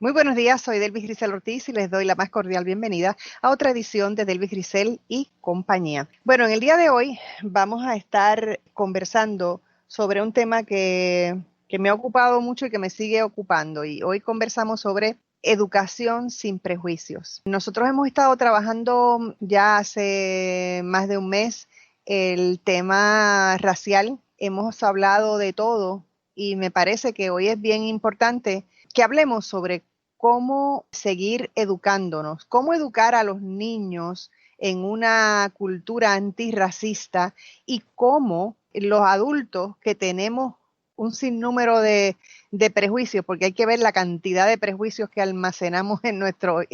Muy buenos días, soy Delvis Grisel Ortiz y les doy la más cordial bienvenida a otra edición de Delvis Grisel y compañía. Bueno, en el día de hoy vamos a estar conversando sobre un tema que me ha ocupado mucho y que me sigue ocupando. Y hoy conversamos sobre educación sin prejuicios. Nosotros hemos estado trabajando ya hace más de un mes el tema racial. Hemos hablado de todo y me parece que hoy es bien importante que hablemos sobre cómo seguir educándonos, cómo educar a los niños en una cultura antirracista y cómo los adultos que tenemos un sinnúmero de prejuicios, porque hay que ver la cantidad de prejuicios que almacenamos en nuestro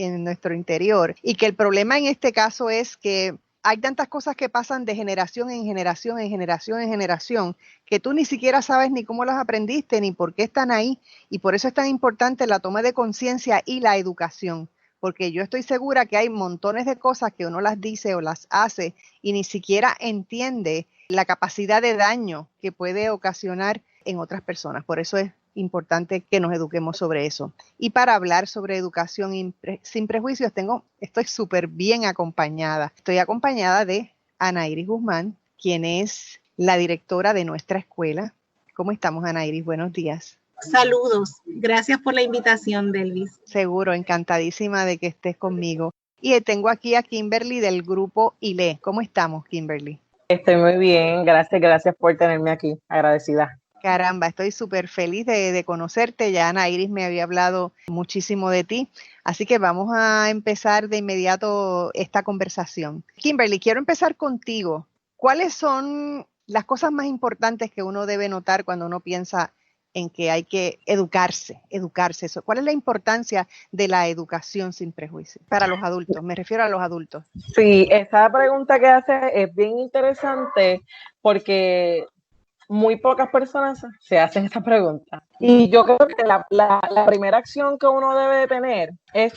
interior, y que el problema en este caso es que hay tantas cosas que pasan de generación en generación, en generación en generación, que tú ni siquiera sabes ni cómo las aprendiste, ni por qué están ahí, y por eso es tan importante la toma de conciencia y la educación, porque yo estoy segura que hay montones de cosas que uno las dice o las hace y ni siquiera entiende la capacidad de daño que puede ocasionar en otras personas. Por eso es importante que nos eduquemos sobre eso. Y para hablar sobre educación sin prejuicios, estoy súper bien acompañada. Estoy acompañada de Ana Iris Guzmán, quien es la directora de nuestra escuela. ¿Cómo estamos, Ana Iris? Buenos días. Saludos. Gracias por la invitación, Delvis. Seguro, encantadísima de que estés conmigo. Y tengo aquí a Kimberly del grupo ILE. ¿Cómo estamos, Kimberly? Estoy muy bien, gracias por tenerme aquí, agradecida. Caramba, estoy súper feliz de conocerte. Ya Ana Iris me había hablado muchísimo de ti, así que vamos a empezar de inmediato esta conversación. Kimberly, quiero empezar contigo. ¿Cuáles son las cosas más importantes que uno debe notar cuando uno piensa en que hay que educarse? ¿Cuál es la importancia de la educación sin prejuicio para los adultos? Me refiero a los adultos. Sí, esa pregunta que haces es bien interesante porque muy pocas personas se hacen esta pregunta. Y yo creo que la primera acción que uno debe de tener es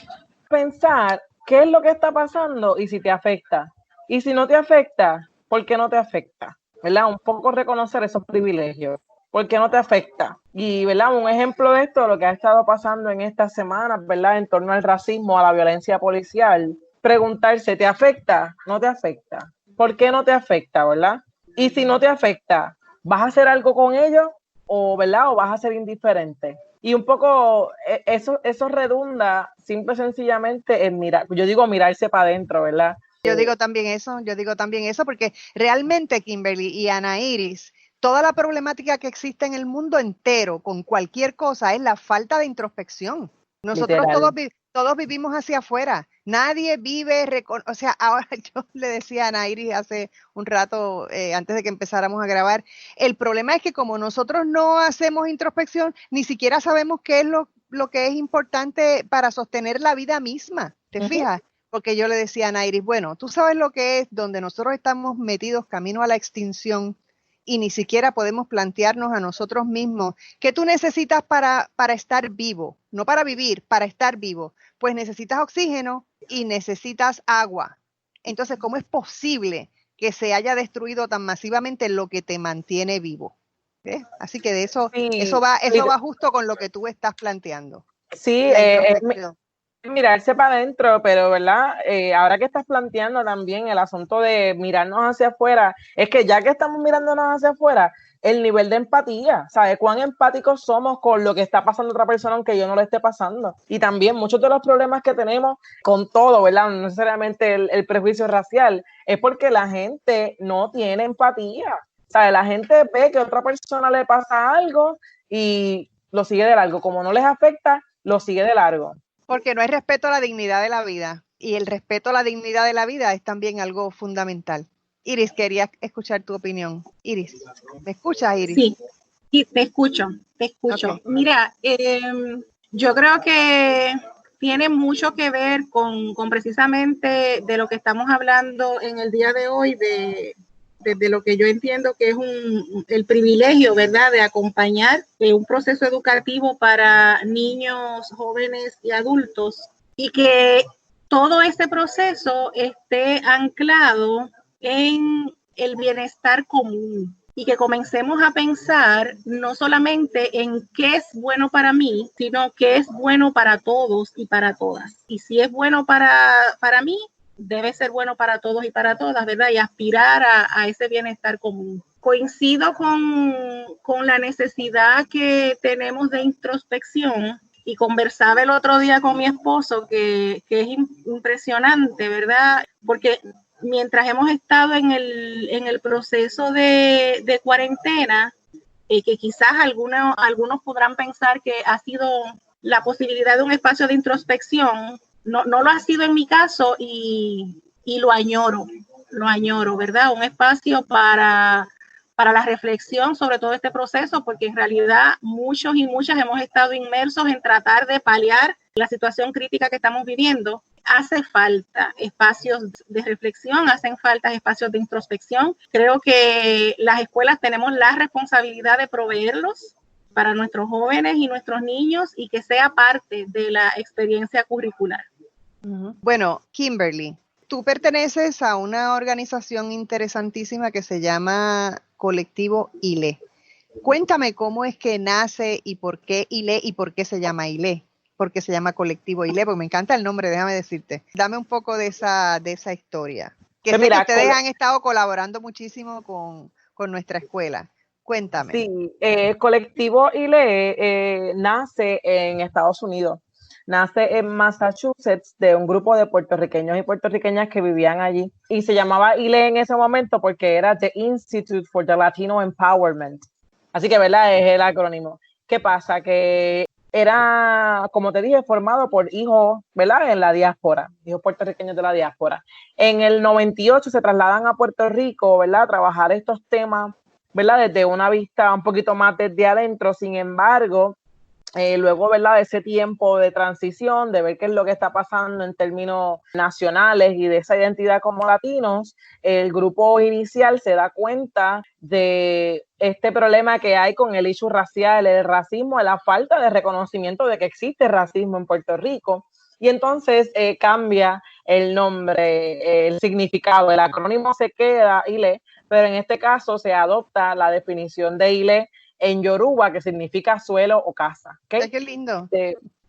pensar qué es lo que está pasando y si te afecta. Y si no te afecta, ¿por qué no te afecta? ¿Verdad? Un poco reconocer esos privilegios. ¿Por qué no te afecta? Y, ¿verdad? Un ejemplo de esto, lo que ha estado pasando en estas semanas, ¿verdad? En torno al racismo, a la violencia policial. Preguntarse, ¿te afecta? ¿No te afecta? ¿Por qué no te afecta, verdad? Y si no te afecta, ¿vas a hacer algo con ello o, ¿verdad? O vas a ser indiferente? Y un poco eso redunda simple y sencillamente en mirar, yo digo mirarse para adentro, ¿verdad? Yo digo también eso, porque realmente, Kimberly y Ana Iris, toda la problemática que existe en el mundo entero con cualquier cosa es la falta de introspección. Nosotros todos vivimos hacia afuera. Nadie vive, o sea, ahora yo le decía a Ana Iris hace un rato, antes de que empezáramos a grabar, el problema es que como nosotros no hacemos introspección, ni siquiera sabemos qué es lo que es importante para sostener la vida misma. ¿Te fijas? Porque yo le decía a Ana Iris, bueno, tú sabes lo que es donde nosotros estamos metidos camino a la extinción y ni siquiera podemos plantearnos a nosotros mismos qué tú necesitas para estar vivo, no para vivir, para estar vivo. Pues necesitas oxígeno y necesitas agua. Entonces, ¿cómo es posible que se haya destruido tan masivamente lo que te mantiene vivo? ¿Ves? Así que de eso, sí, eso va justo con lo que tú estás planteando. Sí, la introspección. Mirarse para adentro, pero ¿verdad? Ahora que estás planteando también el asunto de mirarnos hacia afuera, es que ya que estamos mirándonos hacia afuera, el nivel de empatía, ¿sabes? Cuán empáticos somos con lo que está pasando a otra persona aunque yo no lo esté pasando. Y también muchos de los problemas que tenemos con todo, ¿verdad? No necesariamente el prejuicio racial, es porque la gente no tiene empatía. ¿Sabes? La gente ve que a otra persona le pasa algo y lo sigue de largo. Como no les afecta, lo sigue de largo. Porque no hay respeto a la dignidad de la vida. Y el respeto a la dignidad de la vida es también algo fundamental. Iris, quería escuchar tu opinión. Iris, ¿me escuchas, Iris? Sí, te escucho. Okay. Mira, yo creo que tiene mucho que ver con precisamente de lo que estamos hablando en el día de hoy, de lo que yo entiendo que es el privilegio, ¿verdad?, de acompañar un proceso educativo para niños, jóvenes y adultos, y que todo ese proceso esté anclado en el bienestar común. y que comencemos a pensar no solamente en qué es bueno para mí, sino qué es bueno para todos y para todas. Y si es bueno para mí, debe ser bueno para todos y para todas, ¿verdad? Y aspirar a ese bienestar común. Coincido con la necesidad que tenemos de introspección, y conversaba el otro día con mi esposo que es impresionante, ¿verdad? Porque mientras hemos estado en el proceso de cuarentena, que quizás algunos podrán pensar que ha sido la posibilidad de un espacio de introspección, no lo ha sido en mi caso y lo añoro, ¿verdad? Un espacio para la reflexión sobre todo este proceso, porque en realidad muchos y muchas hemos estado inmersos en tratar de paliar la situación crítica que estamos viviendo. Hace falta espacios de reflexión, hacen falta espacios de introspección. Creo que las escuelas tenemos la responsabilidad de proveerlos para nuestros jóvenes y nuestros niños y que sea parte de la experiencia curricular. Bueno, Kimberly, tú perteneces a una organización interesantísima que se llama Colectivo ILE. Cuéntame cómo es que nace y por qué ILE y por qué se llama ILE. ¿Por qué se llama Colectivo ILE? Porque me encanta el nombre, déjame decirte. Dame un poco de esa historia. Que sé que ustedes han estado colaborando muchísimo con nuestra escuela. Cuéntame. Sí, Colectivo ILE nace en Estados Unidos. Nace en Massachusetts de un grupo de puertorriqueños y puertorriqueñas que vivían allí. Y se llamaba ILE en ese momento porque era The Institute for the Latino Empowerment. Así que, ¿verdad? Es el acrónimo. ¿Qué pasa? Que era, como te dije, formado por hijos, ¿verdad? En la diáspora, hijos puertorriqueños de la diáspora. En el 98 se trasladan a Puerto Rico, ¿verdad? A trabajar estos temas, ¿verdad? Desde una vista un poquito más desde adentro. Sin embargo, luego, ¿verdad? De ese tiempo de transición, de ver qué es lo que está pasando en términos nacionales y de esa identidad como latinos, el grupo inicial se da cuenta de este problema que hay con el issue racial, el racismo, la falta de reconocimiento de que existe racismo en Puerto Rico. Y entonces cambia el nombre, el significado, el acrónimo se queda ILE, pero en este caso se adopta la definición de ILE en Yoruba, que significa suelo o casa. ¿Okay? Ay, qué lindo.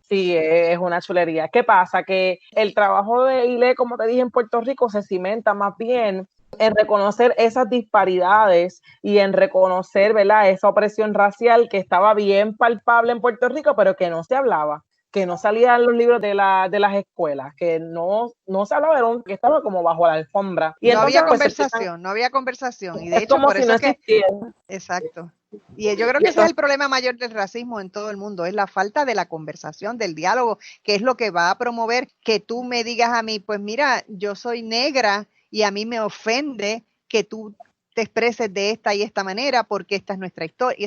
Sí, es una chulería. ¿Qué pasa? Que el trabajo de ILE, como te dije, en Puerto Rico se cimenta más bien en reconocer esas disparidades y en reconocer, ¿verdad?, esa opresión racial que estaba bien palpable en Puerto Rico, pero que no se hablaba, que no salía en los libros de las escuelas, que no se hablaba de lo que estaba como bajo la alfombra. Y no entonces, había conversación, no había conversación. Y de hecho, como por si eso no existiera. Exacto. Y yo creo que ese es el problema mayor del racismo en todo el mundo, es la falta de la conversación, del diálogo, que es lo que va a promover que tú me digas a mí, pues mira, yo soy negra y a mí me ofende que tú te expreses de esta y esta manera porque esta es nuestra historia. Y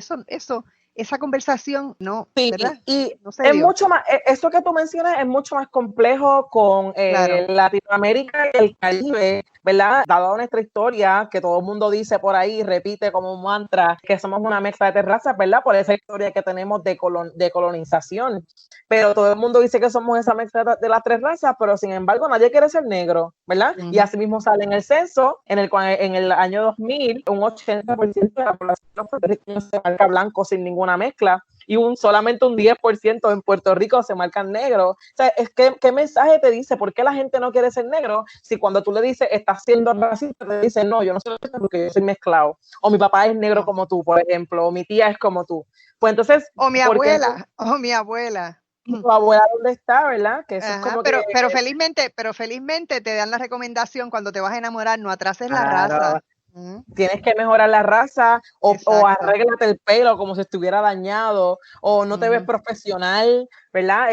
esa conversación no, sí, ¿verdad? Y no se es dio. mucho más, eso que tú mencionas es mucho más complejo con Claro. Latinoamérica y el Caribe, ¿verdad? Dado nuestra historia, que todo el mundo dice por ahí, repite como un mantra, que somos una mezcla de razas, ¿verdad? Por esa historia que tenemos de colonización. Pero todo el mundo dice que somos esa mezcla de las tres razas, pero sin embargo nadie quiere ser negro, ¿verdad? Y así mismo sale en el censo, en el año 2000, un 80% de la población se marca blanco sin ninguna mezcla, y solamente un 10% en Puerto Rico se marcan negros. O sea, es que, ¿qué mensaje te dice? ¿Por qué la gente no quiere ser negro? Si cuando tú le dices, estás siendo racista, te dicen, no, yo no soy racista porque yo soy mezclado. O mi papá es negro como tú, por ejemplo, o mi tía es como tú. Pues entonces... O mi abuela. Tu abuela, ¿dónde está, verdad? Que eso es como pero felizmente te dan la recomendación cuando te vas a enamorar, no atrases la raza. Tienes que mejorar la raza o arréglate el pelo como si estuviera dañado o no te ves profesional, ¿verdad?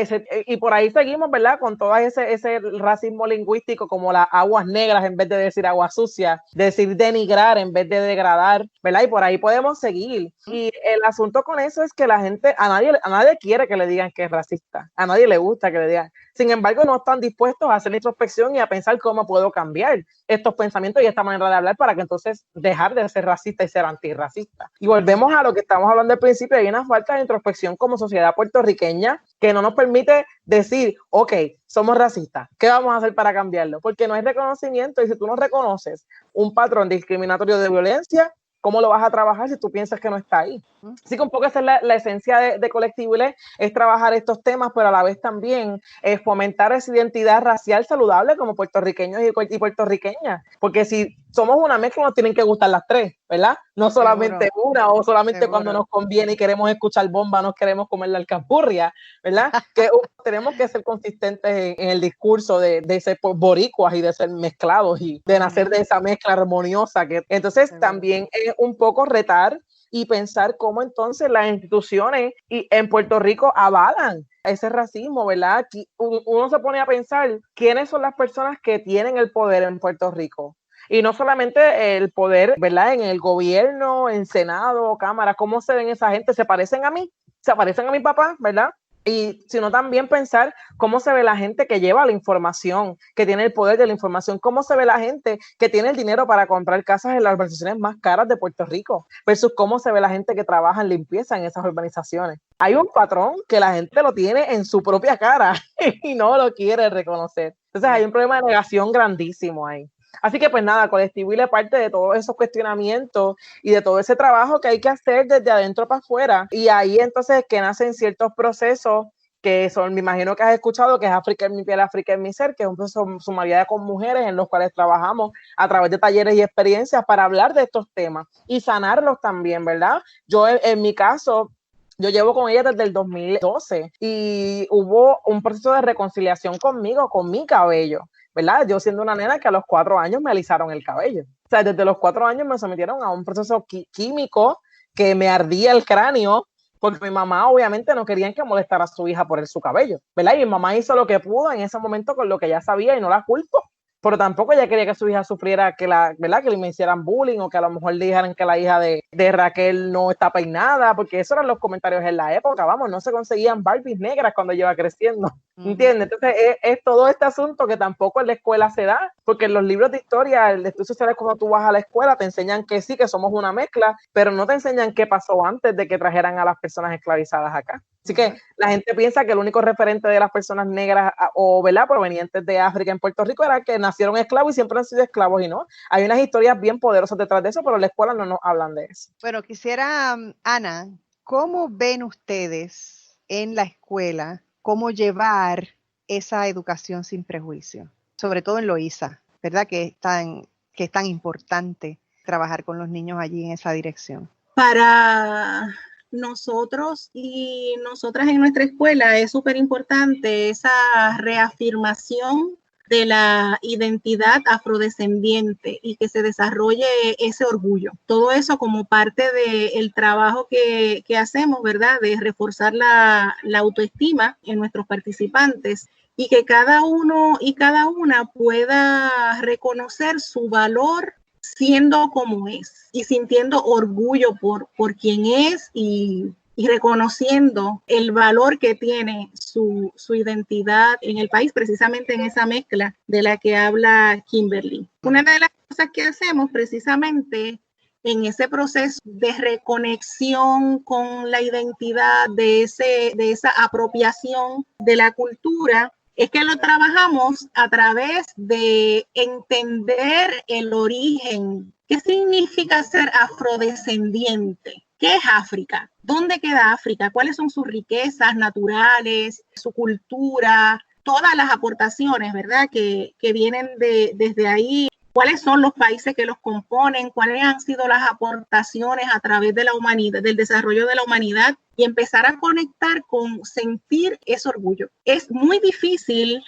Y por ahí seguimos, ¿verdad? Con todo ese racismo lingüístico, como las aguas negras en vez de decir agua sucia, decir denigrar en vez de degradar, ¿verdad? Y por ahí podemos seguir. Y el asunto con eso es que la gente, a nadie quiere que le digan que es racista, a nadie le gusta que le digan. Sin embargo, no están dispuestos a hacer introspección y a pensar cómo puedo cambiar estos pensamientos y esta manera de hablar para que entonces dejar de ser racista y ser antirracista. Y volvemos a lo que estamos hablando al principio, hay una falta de introspección como sociedad puertorriqueña que no nos permite decir, ok, somos racistas, ¿qué vamos a hacer para cambiarlo? Porque no hay reconocimiento, y si tú no reconoces un patrón discriminatorio de violencia, ¿cómo lo vas a trabajar si tú piensas que no está ahí? Así que un poco esa es la esencia de Colectible, es trabajar estos temas, pero a la vez también fomentar esa identidad racial saludable como puertorriqueños y puertorriqueñas, porque si somos una mezcla nos tienen que gustar las tres, ¿verdad? No solamente una o solamente cuando nos conviene y queremos escuchar bomba, nos queremos comer la alcapurria, ¿verdad? Que tenemos que ser consistentes en el discurso de ser boricuas y de ser mezclados y de nacer de esa mezcla armoniosa. Entonces también es un poco retar y pensar cómo entonces las instituciones en Puerto Rico avalan ese racismo, ¿verdad? Uno se pone a pensar quiénes son las personas que tienen el poder en Puerto Rico. Y no solamente el poder, ¿verdad? En el gobierno, en Senado, Cámara, ¿cómo se ven esa gente? ¿Se parecen a mí? ¿Se parecen a mi papá? ¿Verdad? Y sino también pensar cómo se ve la gente que lleva la información, que tiene el poder de la información, cómo se ve la gente que tiene el dinero para comprar casas en las urbanizaciones más caras de Puerto Rico, versus cómo se ve la gente que trabaja en limpieza en esas urbanizaciones. Hay un patrón que la gente lo tiene en su propia cara y no lo quiere reconocer. Entonces hay un problema de negación grandísimo ahí. Así que pues nada, Colectible parte de todos esos cuestionamientos y de todo ese trabajo que hay que hacer desde adentro para afuera, y ahí entonces que nacen ciertos procesos que son, me imagino que has escuchado, que es África en mi piel, África en mi ser, que es un proceso sumariedad con mujeres en los cuales trabajamos a través de talleres y experiencias para hablar de estos temas y sanarlos también, ¿verdad? Yo en mi caso, yo llevo con ella desde el 2012 y hubo un proceso de reconciliación conmigo, con mi cabello, ¿verdad? Yo siendo una nena que a los 4 años me alisaron el cabello. O sea, desde los 4 años me sometieron a un proceso químico que me ardía el cráneo, porque mi mamá obviamente no querían que molestara a su hija por su cabello, ¿verdad? Y mi mamá hizo lo que pudo en ese momento con lo que ella sabía y no la culpo. Pero tampoco ella quería que su hija sufriera, ¿verdad? Que le hicieran bullying o que a lo mejor le dijeran que la hija de Raquel no está peinada, porque esos eran los comentarios en la época, vamos, no se conseguían Barbies negras cuando ella iba creciendo, ¿entiendes? Entonces es todo este asunto que tampoco en la escuela se da, porque en los libros de historia, de estudios sociales, cuando tú vas a la escuela, te enseñan que sí, que somos una mezcla, pero no te enseñan qué pasó antes de que trajeran a las personas esclavizadas acá. Así que la gente piensa que el único referente de las personas negras o, ¿verdad?, provenientes de África en Puerto Rico era que nacieron esclavos y siempre han sido esclavos, y no. Hay unas historias bien poderosas detrás de eso, pero en la escuela no nos hablan de eso. Bueno, quisiera, Ana, ¿cómo ven ustedes en la escuela cómo llevar esa educación sin prejuicio? Sobre todo en Loíza, ¿verdad? Que es tan importante trabajar con los niños allí en esa dirección. Para nosotros y nosotras en nuestra escuela es súper importante esa reafirmación de la identidad afrodescendiente y que se desarrolle ese orgullo. Todo eso como parte del trabajo que hacemos, ¿verdad? De reforzar la autoestima en nuestros participantes y que cada uno y cada una pueda reconocer su valor siendo como es y sintiendo orgullo por quien es y reconociendo el valor que tiene su identidad en el país, precisamente en esa mezcla de la que habla Kimberly. Una de las cosas que hacemos precisamente en ese proceso de reconexión con la identidad, de esa apropiación de la cultura, es que lo trabajamos a través de entender el origen. ¿Qué significa ser afrodescendiente? ¿Qué es África? ¿Dónde queda África? ¿Cuáles son sus riquezas naturales, su cultura? Todas las aportaciones, ¿verdad?, que vienen desde ahí. ¿Cuáles son los países que los componen? ¿Cuáles han sido las aportaciones a través de la humanidad, del desarrollo de la humanidad? Y empezar a conectar con sentir ese orgullo. Es muy difícil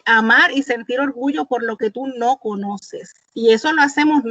amar y sentir orgullo por lo que tú no conoces. Y eso lo hacemos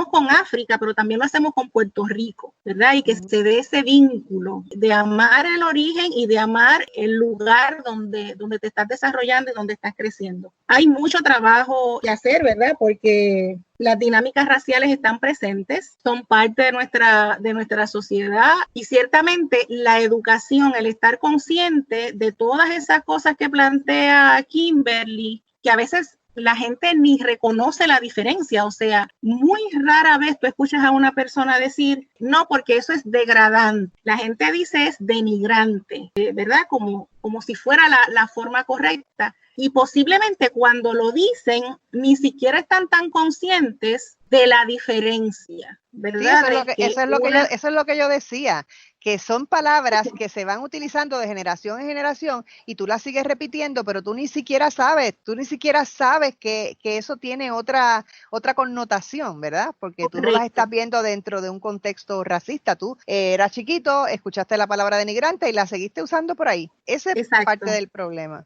con África, pero también lo hacemos con Puerto Rico, ¿verdad? Y que se dé ese vínculo de amar el origen y de amar el lugar donde te estás desarrollando y donde estás creciendo. Hay mucho trabajo que hacer, ¿verdad? Porque las dinámicas raciales están presentes, son parte de nuestra sociedad, y ciertamente la educación, el estar consciente de todas esas cosas que plantea Kimberly, que a veces la gente ni reconoce la diferencia. O sea, muy rara vez tú escuchas a una persona decir, no, porque eso es degradante. La gente dice es denigrante, ¿verdad? Como como si fuera la forma correcta. Y posiblemente cuando lo dicen, ni siquiera están tan conscientes de la diferencia, ¿verdad? Sí, eso es lo que yo decía, que son palabras que se van utilizando de generación en generación y tú las sigues repitiendo, pero tú ni siquiera sabes que eso tiene otra connotación, ¿verdad? Porque tú no las estás viendo dentro de un contexto racista. Tú eras chiquito, escuchaste la palabra denigrante y la seguiste usando por ahí. Ese es parte del problema.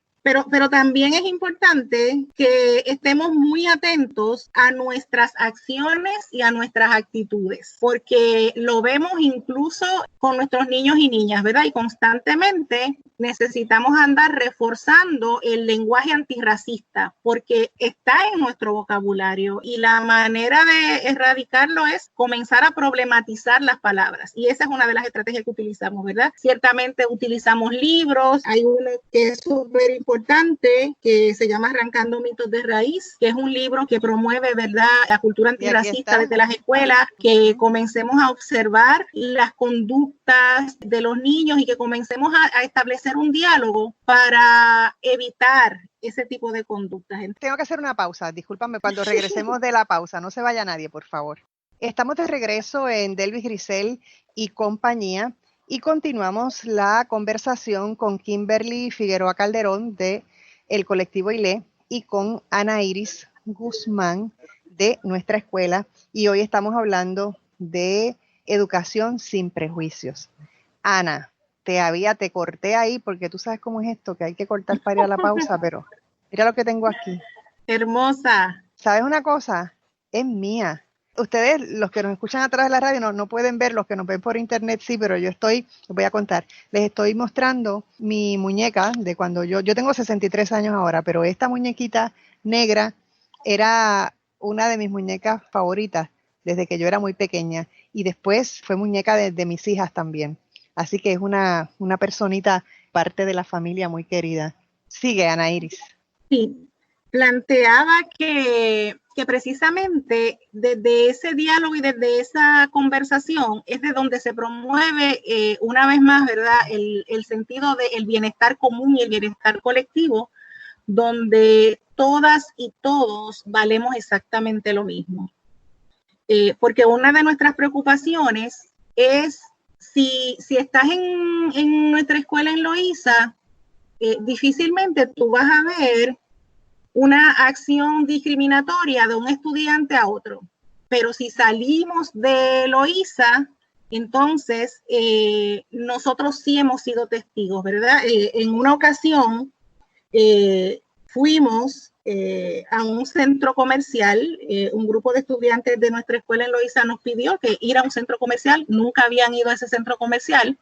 Pero también es importante que estemos muy atentos a nuestras acciones y a nuestras actitudes, porque lo vemos incluso con nuestros niños y niñas, ¿verdad? Y constantemente necesitamos andar reforzando el lenguaje antirracista, porque está en nuestro vocabulario y la manera de erradicarlo es comenzar a problematizar las palabras. Y esa es una de las estrategias que utilizamos, ¿verdad? Ciertamente utilizamos libros, hay uno que es súper importante, que se llama Arrancando mitos de raíz, que es un libro que promueve, ¿verdad?, la cultura antirracista desde las escuelas, que comencemos a observar las conductas de los niños y que comencemos a establecer un diálogo para evitar ese tipo de conductas. Tengo que hacer una pausa, discúlpame, cuando regresemos de la pausa, no se vaya nadie, por favor. Estamos de regreso en Delvis Grisel y compañía. Y continuamos la conversación con Kimberly Figueroa Calderón de el colectivo ILE y con Ana Iris Guzmán de nuestra escuela. Y hoy estamos hablando de educación sin prejuicios. Ana, te corté ahí porque tú sabes cómo es esto, que hay que cortar para ir a la pausa, pero mira lo que tengo aquí. Hermosa. ¿Sabes una cosa? Es mía. Ustedes, los que nos escuchan a través de la radio, no pueden ver, los que nos ven por internet sí, pero les voy a contar, les estoy mostrando mi muñeca de cuando yo tengo 63 años ahora, pero esta muñequita negra era una de mis muñecas favoritas desde que yo era muy pequeña y después fue muñeca de mis hijas también. Así que es una personita, parte de la familia muy querida. Sigue, Ana Iris. Sí, planteaba que precisamente desde ese diálogo y desde esa conversación es de donde se promueve una vez más, ¿verdad?, el sentido del bienestar común y el bienestar colectivo, donde todas y todos valemos exactamente lo mismo. Porque una de nuestras preocupaciones es si estás en nuestra escuela en Loíza, difícilmente tú vas a ver una acción discriminatoria de un estudiante a otro. Pero si salimos de Loíza, entonces nosotros sí hemos sido testigos, ¿verdad? En una ocasión fuimos a un centro comercial, un grupo de estudiantes de nuestra escuela en Loíza nos pidió que ir a un centro comercial, nunca habían ido a ese centro comercial,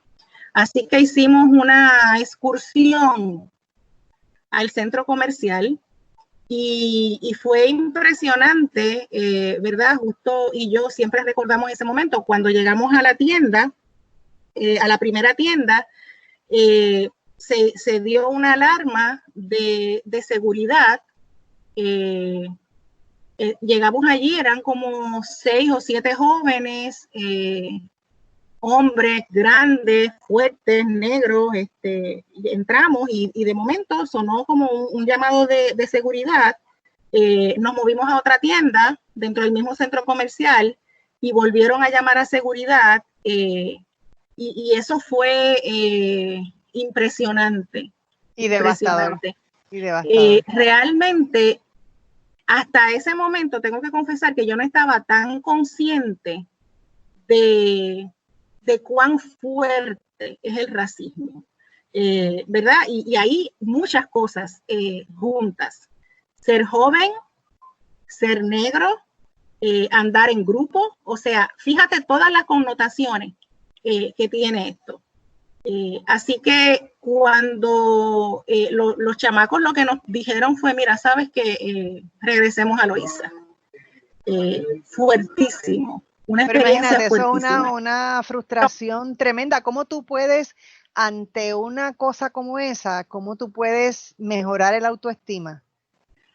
así que hicimos una excursión al centro comercial. Y fue impresionante, ¿verdad? Justo y yo siempre recordamos ese momento. Cuando llegamos a la tienda, a la primera tienda, se dio una alarma de seguridad. Llegamos allí, eran como 6 o 7 jóvenes, hombres grandes, fuertes, negros, entramos y de momento sonó como un llamado de seguridad. Nos movimos a otra tienda dentro del mismo centro comercial y volvieron a llamar a seguridad y eso fue impresionante. Y devastador. Realmente, hasta ese momento tengo que confesar que yo no estaba tan consciente de cuán fuerte es el racismo, ¿verdad? Y hay muchas cosas juntas. Ser joven, ser negro, andar en grupo, o sea, fíjate todas las connotaciones que tiene esto. Así que cuando los chamacos lo que nos dijeron fue, mira, sabes que regresemos a Loíza. Fuertísimo. Una experiencia fuertísima. Eso es una frustración tremenda. ¿Cómo tú puedes, ante una cosa como esa, cómo tú puedes mejorar el autoestima?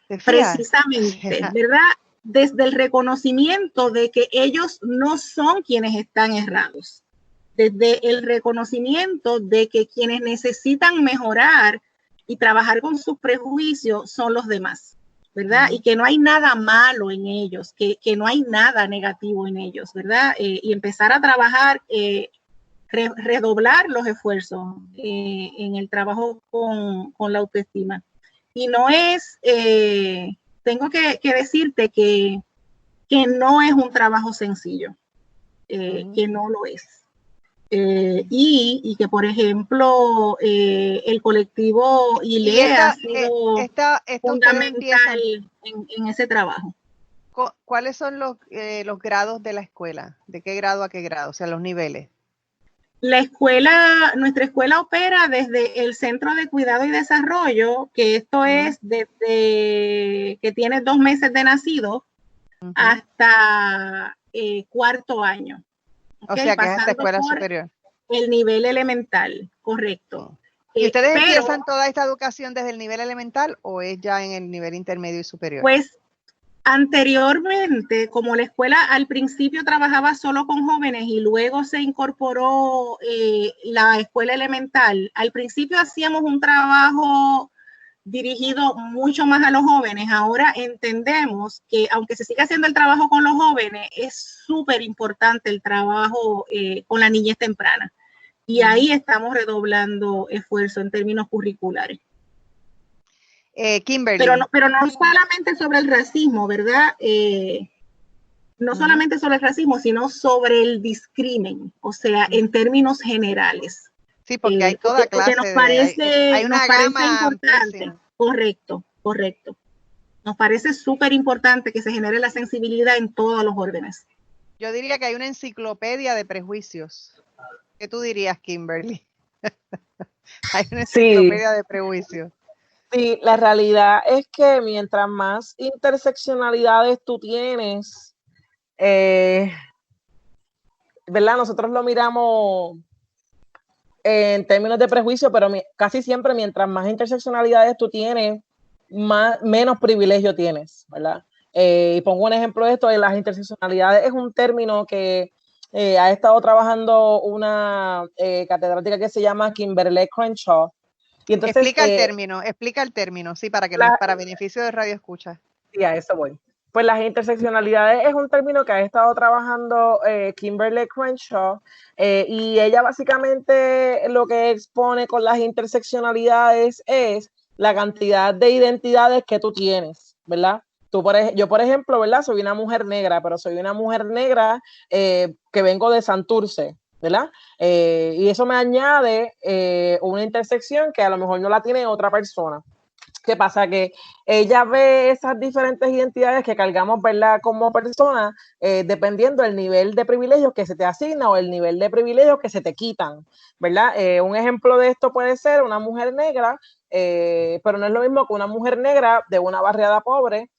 Precisamente, ¿verdad? Desde el reconocimiento de que ellos no son quienes están errados. desde el reconocimiento de que quienes necesitan mejorar y trabajar con sus prejuicios son los demás, ¿verdad? Y que no hay nada malo en ellos, que no hay nada negativo en ellos, ¿verdad? Y empezar a trabajar, redoblar los esfuerzos en el trabajo con la autoestima. Y no es, tengo que decirte que no es un trabajo sencillo, que no lo es. Y que, por ejemplo, el colectivo ILE ha sido fundamental en ese trabajo. ¿Cuáles son los grados de la escuela? ¿De qué grado a qué grado? O sea, los niveles. Nuestra escuela opera desde el Centro de Cuidado y Desarrollo, que esto es desde que tiene 2 meses de nacido hasta 4º año. O sea, que es hasta escuela superior. El nivel elemental, correcto. ¿Y ustedes empiezan toda esta educación desde el nivel elemental o es ya en el nivel intermedio y superior? Pues anteriormente, como la escuela al principio trabajaba solo con jóvenes y luego se incorporó la escuela elemental, al principio hacíamos un trabajo dirigido mucho más a los jóvenes. Ahora entendemos que aunque se siga haciendo el trabajo con los jóvenes, es súper importante el trabajo con la niñez temprana. Y ahí estamos redoblando esfuerzo en términos curriculares. Kimberly. Pero no solamente sobre el racismo, ¿verdad? No solamente sobre el racismo, sino sobre el discrimen, o sea, en términos generales. Sí, porque hay toda clase nos parece, hay una gama importante. Correcto. Nos parece súper importante que se genere la sensibilidad en todos los órdenes. Yo diría que hay una enciclopedia de prejuicios. ¿Qué tú dirías, Kimberly? Hay una enciclopedia de prejuicios. Sí, la realidad es que mientras más interseccionalidades tú tienes, ¿verdad? Nosotros lo miramos en términos de prejuicio, pero casi siempre mientras más interseccionalidades tú tienes, menos privilegio tienes, ¿verdad? Y pongo un ejemplo de esto, las interseccionalidades es un término que ha estado trabajando una catedrática que se llama Kimberly Crenshaw. Y entonces, explica el término, sí, para beneficio de Radio Escucha. Sí, a eso voy. Pues las interseccionalidades es un término que ha estado trabajando Kimberly Crenshaw y ella básicamente lo que expone con las interseccionalidades es la cantidad de identidades que tú tienes, ¿verdad? Yo, por ejemplo, ¿verdad? Soy una mujer negra, pero soy una mujer negra que vengo de Santurce, ¿verdad? Y eso me añade una intersección que a lo mejor no la tiene otra persona. ¿Qué pasa? Que ella ve esas diferentes identidades que cargamos, ¿verdad? Como persona, dependiendo del nivel de privilegios que se te asigna o el nivel de privilegios que se te quitan, ¿verdad? Un ejemplo de esto puede ser una mujer negra, pero no es lo mismo que una mujer negra de una barriada pobre.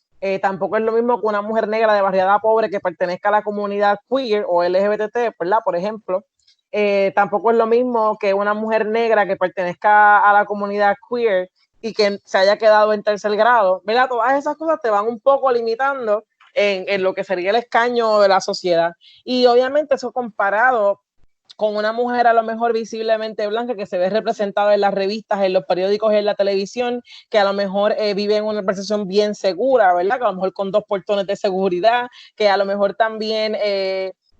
Tampoco es lo mismo que una mujer negra de barriada pobre que pertenezca a la comunidad queer o LGBT, ¿verdad? Por ejemplo. Tampoco es lo mismo que una mujer negra que pertenezca a la comunidad queer y que se haya quedado en 3er grado, ¿verdad? Todas esas cosas te van un poco limitando en lo que sería el escaño de la sociedad. Y obviamente eso comparado con una mujer a lo mejor visiblemente blanca que se ve representada en las revistas, en los periódicos y en la televisión, que a lo mejor vive en una percepción bien segura, ¿verdad? Que a lo mejor con 2 portones de seguridad, que a lo mejor también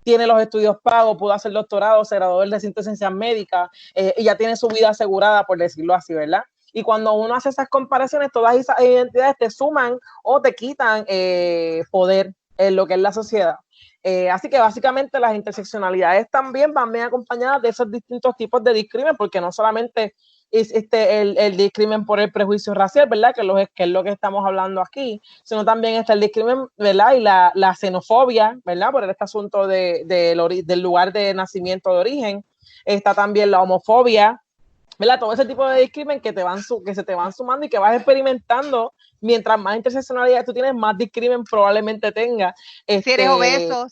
tiene los estudios pagos, pudo hacer doctorado, se graduó del recinto de ciencias médicas y ya tiene su vida asegurada, por decirlo así, ¿verdad? Y cuando uno hace esas comparaciones, todas esas identidades te suman o te quitan poder en lo que es la sociedad. Así que básicamente las interseccionalidades también van bien acompañadas de esos distintos tipos de discrimen, porque no solamente es el discrimen por el prejuicio racial, ¿verdad? Que es lo que estamos hablando aquí, sino también está el discrimen, ¿verdad? Y la xenofobia, ¿verdad? Por este asunto del lugar de nacimiento de origen. Está también la homofobia, ¿verdad? Todo ese tipo de discrimen que se te van sumando y que vas experimentando. Mientras más interseccionalidad tú tienes, más discrimen probablemente tengas. Si eres obeso,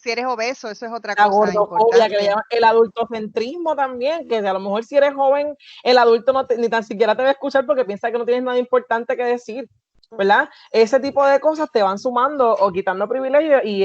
eso es otra cosa. La gordofobia, que le llaman el adultocentrismo también, que a lo mejor si eres joven, el adulto ni tan siquiera te va a escuchar porque piensa que no tienes nada importante que decir, ¿verdad? Ese tipo de cosas te van sumando o quitando privilegios y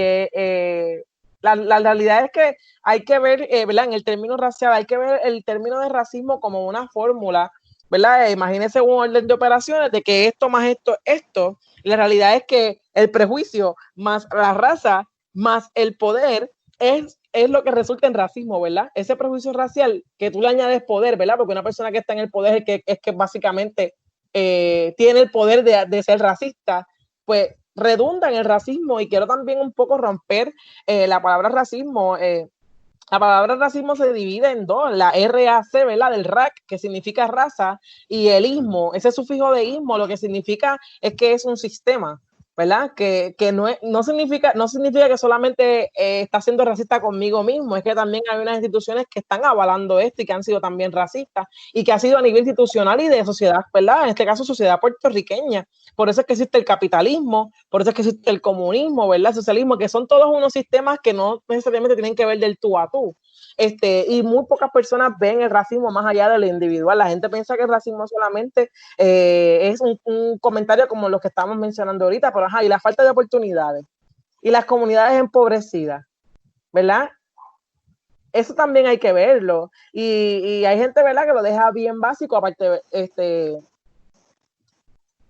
La realidad es que hay que ver, ¿verdad? En el término racial, hay que ver el término de racismo como una fórmula, ¿verdad? Imagínense un orden de operaciones de que esto más esto. La realidad es que el prejuicio más la raza más el poder es lo que resulta en racismo, ¿verdad? Ese prejuicio racial que tú le añades poder, ¿verdad? Porque una persona que está en el poder es que básicamente tiene el poder de ser racista, pues redunda en el racismo. Y quiero también un poco romper la palabra racismo. La palabra racismo se divide en dos, la RAC, ¿verdad? Del RAC, que significa raza, y el ismo, ese sufijo de ismo, lo que significa es que es un sistema, ¿verdad? Que no significa que solamente está siendo racista conmigo mismo, es que también hay unas instituciones que están avalando esto y que han sido también racistas, y que ha sido a nivel institucional y de sociedad, ¿verdad? En este caso, sociedad puertorriqueña. Por eso es que existe el capitalismo, por eso es que existe el comunismo, ¿verdad? El socialismo, que son todos unos sistemas que no necesariamente tienen que ver del tú a tú. Y muy pocas personas ven el racismo más allá de lo individual. La gente piensa que el racismo solamente es un comentario como los que estamos mencionando ahorita, pero y la falta de oportunidades y las comunidades empobrecidas, ¿verdad? Eso también hay que verlo. Y hay gente, ¿verdad?, que lo deja bien básico, aparte,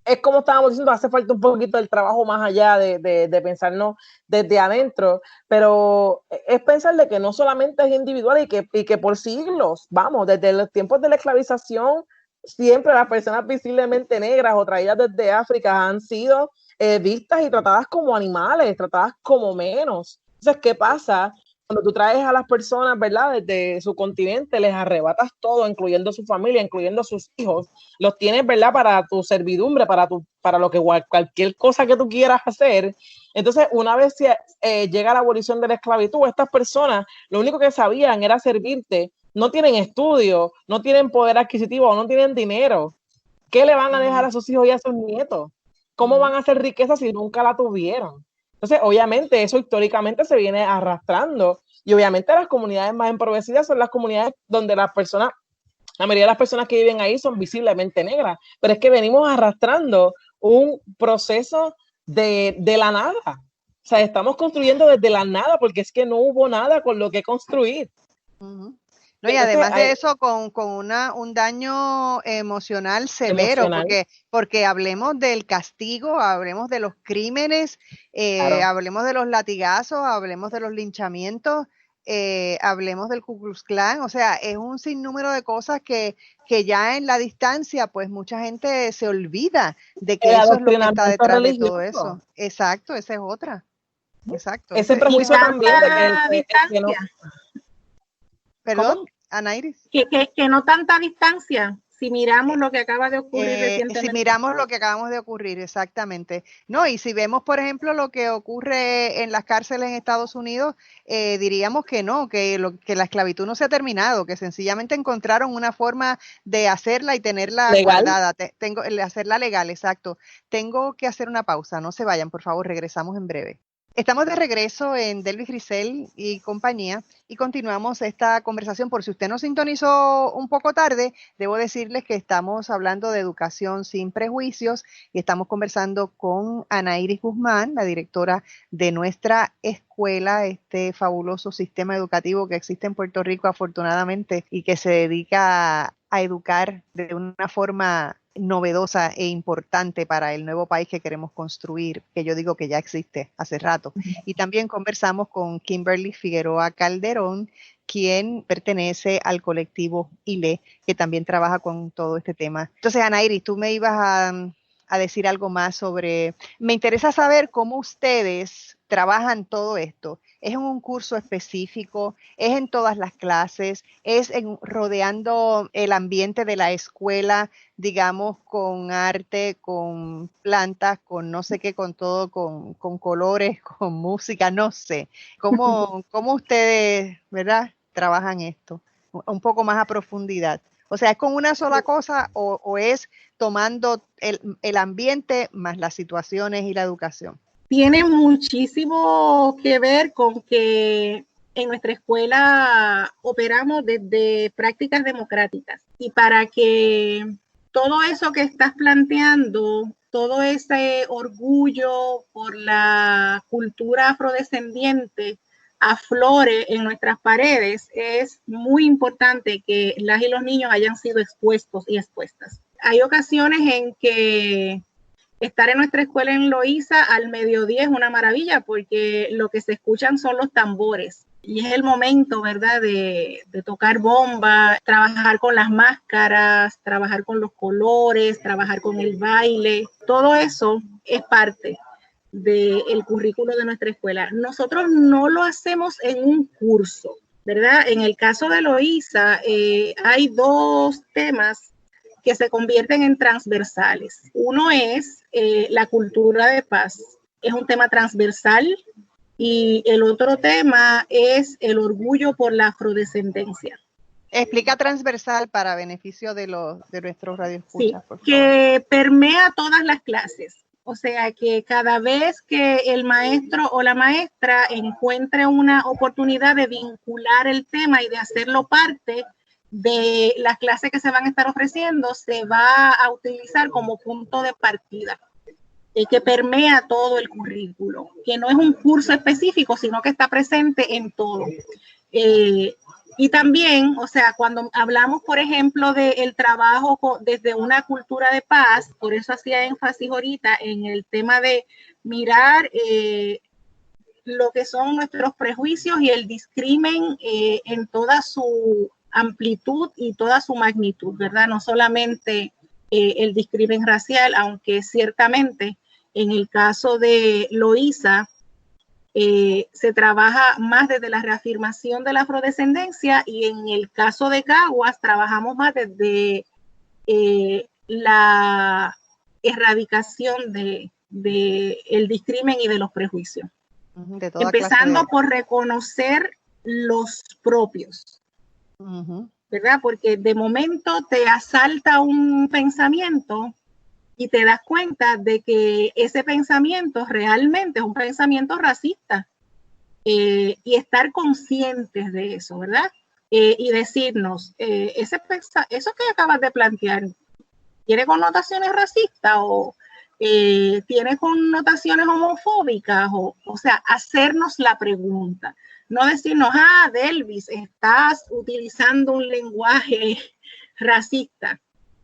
es como estábamos diciendo, hace falta un poquito del trabajo más allá de pensarnos desde adentro, pero es pensar de que no solamente es individual y que por siglos, vamos, desde los tiempos de la esclavización, siempre las personas visiblemente negras o traídas desde África han sido vistas y tratadas como animales, tratadas como menos. Entonces, ¿qué pasa? Cuando tú traes a las personas, ¿verdad?, desde su continente, les arrebatas todo, incluyendo su familia, incluyendo sus hijos, los tienes, ¿verdad?, para tu servidumbre, para lo que cualquier cosa que tú quieras hacer. Entonces, una vez llega la abolición de la esclavitud, estas personas lo único que sabían era servirte, no tienen estudio, no tienen poder adquisitivo, no tienen dinero. ¿Qué le van a dejar a sus hijos y a sus nietos? ¿Cómo van a hacer riqueza si nunca la tuvieron? Entonces, obviamente, eso históricamente se viene arrastrando, y obviamente las comunidades más empobrecidas son las comunidades donde la mayoría de las personas que viven ahí son visiblemente negras, pero es que venimos arrastrando un proceso de la nada. O sea, estamos construyendo desde la nada porque es que no hubo nada con lo que construir. No, y además de eso, con un daño emocional severo, porque hablemos del castigo, hablemos de los crímenes, claro, hablemos de los latigazos, hablemos de los linchamientos, hablemos del Ku Klux Klan, o sea, es un sinnúmero de cosas que ya en la distancia, pues mucha gente se olvida de que eso es lo que está detrás de todo eso. Exacto, esa es otra. Exacto. Ese prejuicio también de que no... Perdón, Anairis. Que no tanta distancia, si miramos lo que acaba de ocurrir recientemente. Si miramos lo que acabamos de ocurrir, exactamente. No, y si vemos, por ejemplo, lo que ocurre en las cárceles en Estados Unidos, diríamos que no, que la esclavitud no se ha terminado, que sencillamente encontraron una forma de hacerla y tenerla legal, guardada. Hacerla legal, exacto. Tengo que hacer una pausa, no se vayan, por favor, regresamos en breve. Estamos de regreso en Delvis Grisel y compañía y continuamos esta conversación. Por si usted nos sintonizó un poco tarde, debo decirles que estamos hablando de educación sin prejuicios y estamos conversando con Anairis Guzmán, la directora de nuestra escuela, este fabuloso sistema educativo que existe en Puerto Rico afortunadamente y que se dedica a educar de una forma novedosa e importante para el nuevo país que queremos construir, que yo digo que ya existe hace rato. Y también conversamos con Kimberly Figueroa Calderón, quien pertenece al colectivo ILE, que también trabaja con todo este tema. Entonces, Anairis, tú me ibas a decir algo más sobre... Me interesa saber cómo ustedes trabajan todo esto. ¿Es en un curso específico? ¿Es en todas las clases? ¿Es rodeando el ambiente de la escuela, digamos, con arte, con plantas, con no sé qué, con todo, con colores, con música, no sé? ¿Cómo ustedes, verdad, trabajan esto? Un poco más a profundidad. O sea, ¿es con una sola cosa o es tomando el ambiente más las situaciones y la educación? Tiene muchísimo que ver con que en nuestra escuela operamos desde prácticas democráticas y para que todo eso que estás planteando, todo ese orgullo por la cultura afrodescendiente aflore en nuestras paredes, es muy importante que las y los niños hayan sido expuestos y expuestas. Hay ocasiones en que estar en nuestra escuela en Loíza al mediodía es una maravilla porque lo que se escuchan son los tambores y es el momento, ¿verdad?, de tocar bomba, trabajar con las máscaras, trabajar con los colores, trabajar con el baile. Todo eso es parte del currículo de nuestra escuela. Nosotros no lo hacemos en un curso, ¿verdad? En el caso de Loíza hay dos temas que se convierten en transversales. Uno es la cultura de paz, es un tema transversal, y el otro tema es el orgullo por la afrodescendencia. Explica transversal para beneficio de nuestros radioescuchas, sí, por favor. Que permea todas las clases. O sea, que cada vez que el maestro o la maestra encuentre una oportunidad de vincular el tema y de hacerlo parte de las clases que se van a estar ofreciendo, se va a utilizar como punto de partida, que permea todo el currículo, que no es un curso específico, sino que está presente en todo. Y también, o sea, cuando hablamos, por ejemplo, del trabajo desde una cultura de paz, por eso hacía énfasis ahorita en el tema de mirar lo que son nuestros prejuicios y el discrimen en toda su amplitud y toda su magnitud, ¿verdad? No solamente el discrimen racial, aunque ciertamente en el caso de Loíza, se trabaja más desde la reafirmación de la afrodescendencia, y en el caso de Caguas trabajamos más desde la erradicación de el discrimen y de los prejuicios. De toda empezando por reconocer los propios, ¿verdad? Porque de momento te asalta un pensamiento y te das cuenta de que ese pensamiento realmente es un pensamiento racista, y estar conscientes de eso, ¿verdad? Y decirnos, eso que acabas de plantear, ¿tiene connotaciones racistas o tiene connotaciones homofóbicas? O sea, hacernos la pregunta. No decirnos, Delvis, estás utilizando un lenguaje racista,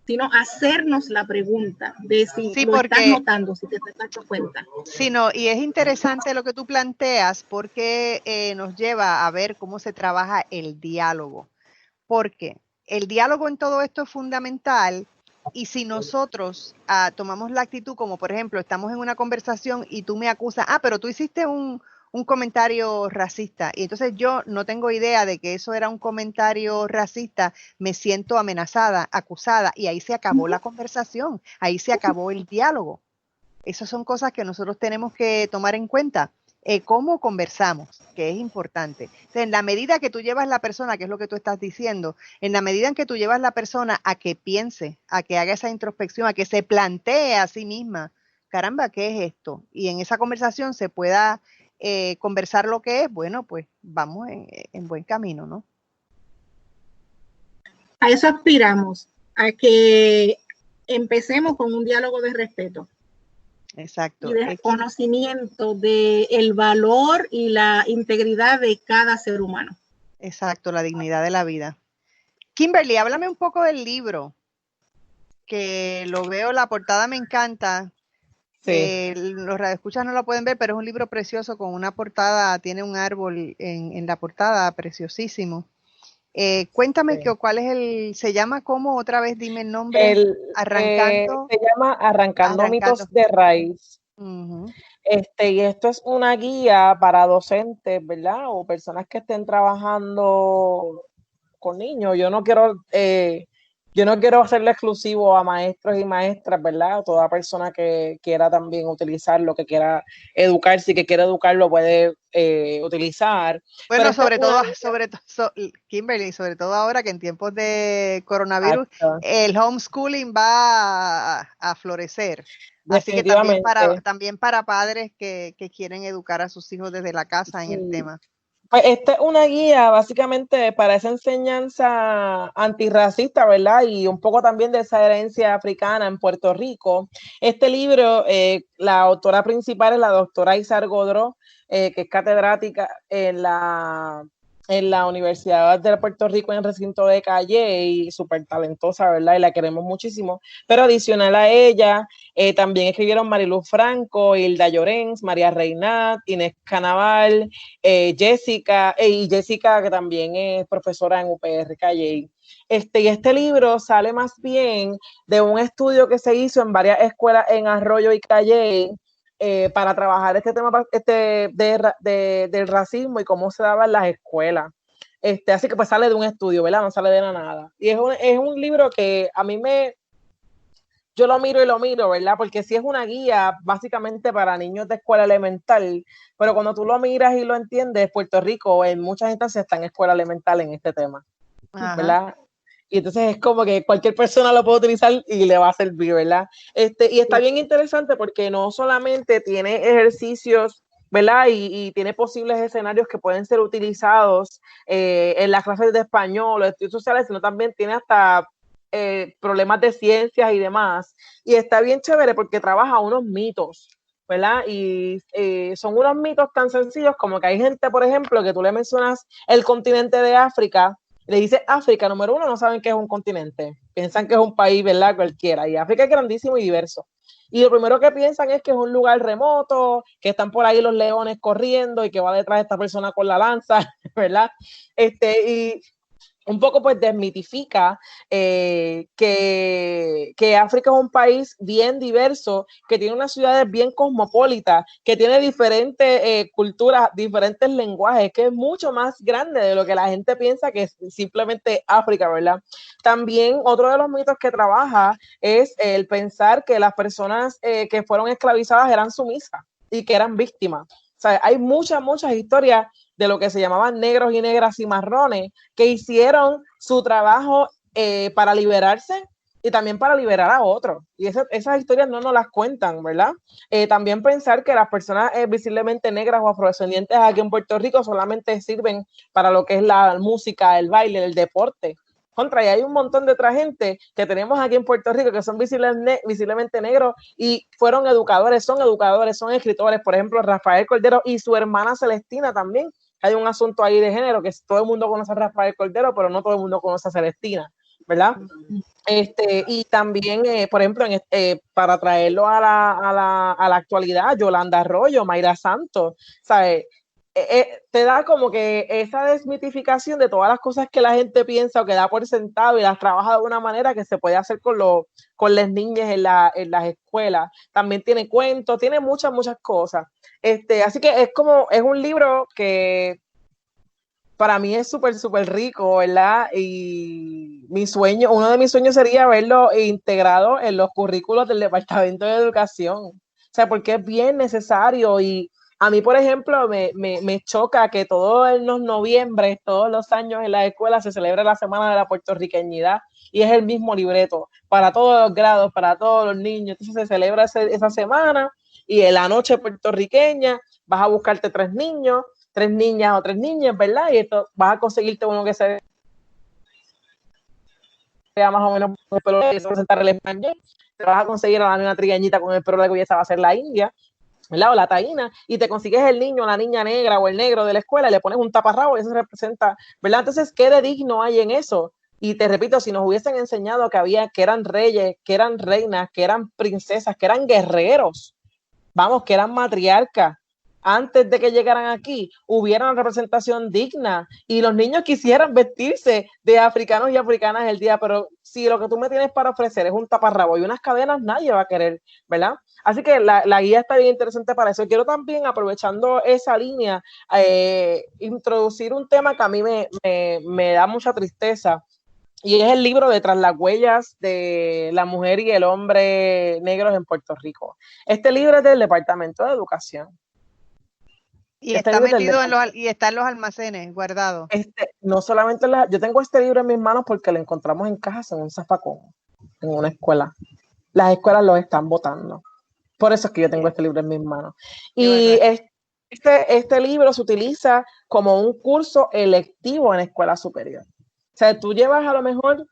sino hacernos la pregunta de si lo estás notando, si te estás dando cuenta. Sí, no, y es interesante lo que tú planteas porque nos lleva a ver cómo se trabaja el diálogo. Porque el diálogo en todo esto es fundamental, y si nosotros tomamos la actitud como, por ejemplo, estamos en una conversación y tú me acusas, pero tú hiciste un comentario racista, y entonces yo no tengo idea de que eso era un comentario racista, me siento amenazada, acusada, y ahí se acabó la conversación, ahí se acabó el diálogo. Esas son cosas que nosotros tenemos que tomar en cuenta. Cómo conversamos, que es importante. O sea, en la medida que tú llevas la persona, que es lo que tú estás diciendo, en la medida en que tú llevas la persona a que piense, a que haga esa introspección, a que se plantee a sí misma, caramba, ¿qué es esto? Y en esa conversación se pueda conversar lo que es, bueno, pues vamos en buen camino, ¿no? A eso aspiramos, a que empecemos con un diálogo de respeto. Exacto. Y de reconocimiento del valor y la integridad de cada ser humano. Exacto, la dignidad de la vida. Kimberly, háblame un poco del libro, que lo veo, la portada me encanta. Sí. Los radioescuchas no lo pueden ver, pero es un libro precioso con una portada, tiene un árbol en la portada, preciosísimo. Cuéntame sí. ¿Cuál es se llama cómo? Otra vez dime el nombre. Arrancando. Se llama Arrancando mitos de raíz. Y esto es una guía para docentes, ¿verdad? O personas que estén trabajando con niños. Yo no quiero hacerlo exclusivo a maestros y maestras, ¿verdad? Toda persona que quiera también utilizarlo, que quiera educarse y que quiera educarlo puede utilizar. Bueno, Kimberly, sobre todo ahora que en tiempos de coronavirus, el homeschooling va a florecer. Así que también para padres que quieren educar a sus hijos desde la casa en el tema. Pues esta es una guía básicamente para esa enseñanza antirracista, ¿verdad? Y un poco también de esa herencia africana en Puerto Rico. Este libro, la autora principal es la doctora Isar Godró, que es catedrática en la Universidad de Puerto Rico en el recinto de Calle y súper talentosa, ¿verdad? Y la queremos muchísimo. Pero adicional a ella, también escribieron Mariluz Franco, Hilda Llorens, María Reynat, Inés Canaval, Jessica, y Jessica, que también es profesora en UPR Calle. Y este libro sale más bien de un estudio que se hizo en varias escuelas en Arroyo y Calle, para trabajar este tema del racismo y cómo se daba en las escuelas. Así que pues sale de un estudio, ¿verdad? No sale de la nada. Y es un libro que a mí yo lo miro y lo miro, ¿verdad? Porque sí es una guía básicamente para niños de escuela elemental, pero cuando tú lo miras y lo entiendes, Puerto Rico en muchas instancias está en escuela elemental en este tema, ¿verdad? Y entonces es como que cualquier persona lo puede utilizar y le va a servir, ¿verdad? Y está bien interesante porque no solamente tiene ejercicios, ¿verdad? Y tiene posibles escenarios que pueden ser utilizados en las clases de español o estudios sociales, sino también tiene hasta problemas de ciencias y demás. Y está bien chévere porque trabaja unos mitos, ¿verdad? Y son unos mitos tan sencillos como que hay gente, por ejemplo, que tú le mencionas el continente de África, le dice África, número uno, no saben qué es un continente. Piensan que es un país, ¿verdad? Cualquiera. Y África es grandísimo y diverso. Y lo primero que piensan es que es un lugar remoto, que están por ahí los leones corriendo y que va detrás de esta persona con la lanza, ¿verdad? Y un poco pues desmitifica que África es un país bien diverso, que tiene unas ciudades bien cosmopolitas, que tiene diferentes culturas, diferentes lenguajes, que es mucho más grande de lo que la gente piensa que es simplemente África, ¿verdad? También otro de los mitos que trabaja es el pensar que las personas que fueron esclavizadas eran sumisas y que eran víctimas. O sea, hay muchas historias de lo que se llamaban negros y negras y marrones, que hicieron su trabajo para liberarse y también para liberar a otros. Y esas historias no nos las cuentan, ¿verdad? También pensar que las personas visiblemente negras o afrodescendientes aquí en Puerto Rico solamente sirven para lo que es la música, el baile, el deporte. Contra, y hay un montón de otra gente que tenemos aquí en Puerto Rico que son visiblemente negros y fueron educadores, son escritores. Por ejemplo, Rafael Cordero y su hermana Celestina también. Hay un asunto ahí de género que todo el mundo conoce a Rafael Cordero, pero no todo el mundo conoce a Celestina, ¿verdad? Y también, por ejemplo, para traerlo a la actualidad, Yolanda Arroyo, Mayra Santos, ¿sabes? Te da como que esa desmitificación de todas las cosas que la gente piensa o que da por sentado y las trabaja de una manera que se puede hacer con las niñas en las escuelas. También tiene cuentos, tiene muchas cosas. Así que es un libro que para mí es súper rico, ¿verdad? Y uno de mis sueños sería verlo integrado en los currículos del Departamento de Educación. O sea, porque es bien necesario y a mí, por ejemplo, me choca que todos los noviembres, todos los años en la escuela se celebra la Semana de la Puertorriqueñidad y es el mismo libreto para todos los grados, para todos los niños. Entonces se celebra esa semana y en la noche puertorriqueña vas a buscarte 3 niños, 3 niñas o 3 niñas, ¿verdad? Y esto vas a conseguirte uno que sea más o menos con el pelo de presentar el español, te vas a conseguir a una trigueñita con el pelo largo y esa va a ser la india, ¿verdad? O la taína, y te consigues el niño o la niña negra o el negro de la escuela y le pones un taparrabo y eso representa, ¿verdad? Entonces, ¿qué de digno hay en eso? Y te repito, si nos hubiesen enseñado que eran reyes, que eran reinas, que eran princesas, que eran guerreros, vamos, que eran matriarcas, antes de que llegaran aquí, hubiera una representación digna y los niños quisieran vestirse de africanos y africanas el día, pero si lo que tú me tienes para ofrecer es un taparrabo y unas cadenas, nadie va a querer, ¿verdad? Así que la guía está bien interesante para eso. Quiero también, aprovechando esa línea, introducir un tema que a mí me da mucha tristeza, y es el libro de Tras las huellas de la mujer y el hombre negros en Puerto Rico. Este libro es del Departamento de Educación. Y está metido y está en los almacenes, guardado. No solamente yo tengo este libro en mis manos porque lo encontramos en cajas en un zafacón, en una escuela. Las escuelas lo están botando. Por eso es que yo tengo este libro en mis manos. Y Este libro se utiliza como un curso electivo en escuela superior. O sea, tú llevas a lo mejor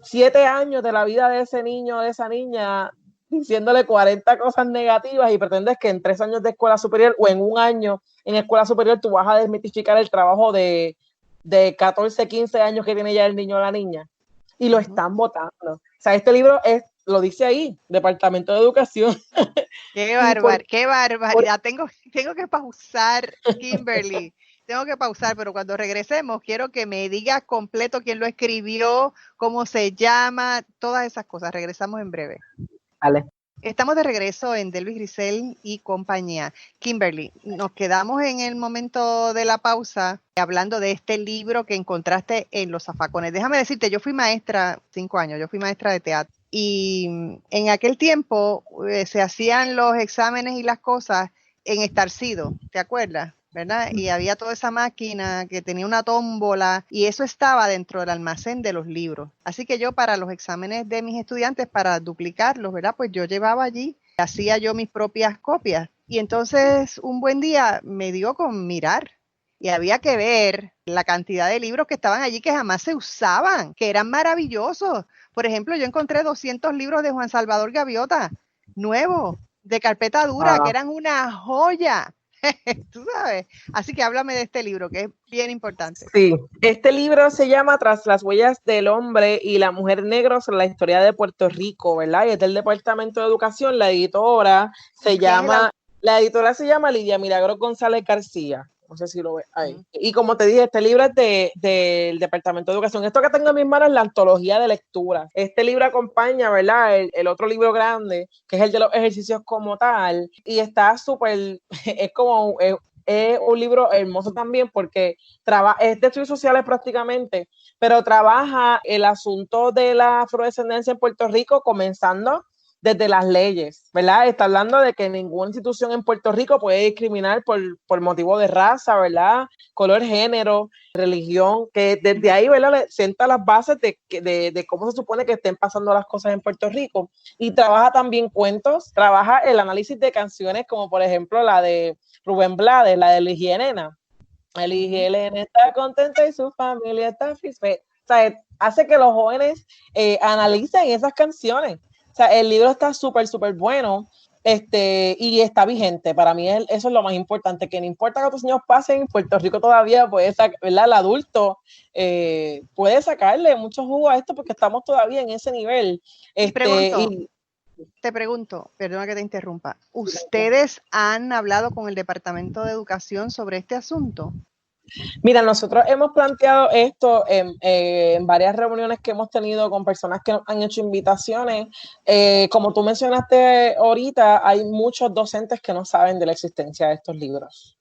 7 años de la vida de ese niño o de esa niña diciéndole 40 cosas negativas y pretendes que en 3 años de escuela superior o en un año en escuela superior tú vas a desmitificar el trabajo de 14, 15 años que tiene ya el niño o la niña. Y lo están votando. O sea, este libro lo dice ahí, Departamento de Educación. Qué barbaridad. Tengo que pausar, Kimberly. Tengo que pausar, pero cuando regresemos quiero que me digas completo quién lo escribió, cómo se llama, todas esas cosas. Regresamos en breve. Vale. Estamos de regreso en Delvis Grisel y compañía. Kimberly, nos quedamos en el momento de la pausa hablando de este libro que encontraste en Los Zafacones. Déjame decirte, yo fui maestra 5 años, yo fui maestra de teatro y en aquel tiempo se hacían los exámenes y las cosas en Estarcido, ¿te acuerdas? ¿Verdad? Y había toda esa máquina que tenía una tómbola y eso estaba dentro del almacén de los libros. Así que yo para los exámenes de mis estudiantes, para duplicarlos, ¿verdad? Pues yo llevaba allí, hacía yo mis propias copias. Y entonces un buen día me dio con mirar y había que ver la cantidad de libros que estaban allí que jamás se usaban, que eran maravillosos. Por ejemplo, yo encontré 200 libros de Juan Salvador Gaviota, nuevos, de carpeta dura, que eran una joya. Tú sabes. Así que háblame de este libro, que es bien importante. Sí, este libro se llama Tras las huellas del hombre y la mujer negra sobre la historia de Puerto Rico, ¿verdad? Y es del Departamento de Educación. La editora se llama Lidia Milagros González García. No sé si lo ves ahí. Y como te dije, este libro es del Departamento de Educación. Esto que tengo en mis manos es la antología de lectura. Este libro acompaña, ¿verdad? El otro libro grande, que es el de los ejercicios como tal. Y está súper, es como, es un libro hermoso también porque es de estudios sociales prácticamente, pero trabaja el asunto de la afrodescendencia en Puerto Rico comenzando desde las leyes, ¿verdad? Está hablando de que ninguna institución en Puerto Rico puede discriminar por motivo de raza, ¿verdad? Color, género, religión, que desde ahí, ¿verdad? Le sienta las bases de cómo se supone que estén pasando las cosas en Puerto Rico. Y trabaja también cuentos, trabaja el análisis de canciones como por ejemplo la de Rubén Blades, la de Ligia Elena. Ligia Elena está contenta y su familia está feliz. O sea, hace que los jóvenes analicen esas canciones. O sea, el libro está súper, súper bueno y está vigente. Para mí eso es lo más importante, que no importa que otros años pasen, Puerto Rico todavía puede sacar, ¿verdad? El adulto puede sacarle mucho jugo a esto porque estamos todavía en ese nivel. Te pregunto, perdona que te interrumpa, ¿ustedes han hablado con el Departamento de Educación sobre este asunto? Mira, nosotros hemos planteado esto en varias reuniones que hemos tenido con personas que nos han hecho invitaciones. Como tú mencionaste ahorita, hay muchos docentes que no saben de la existencia de estos libros.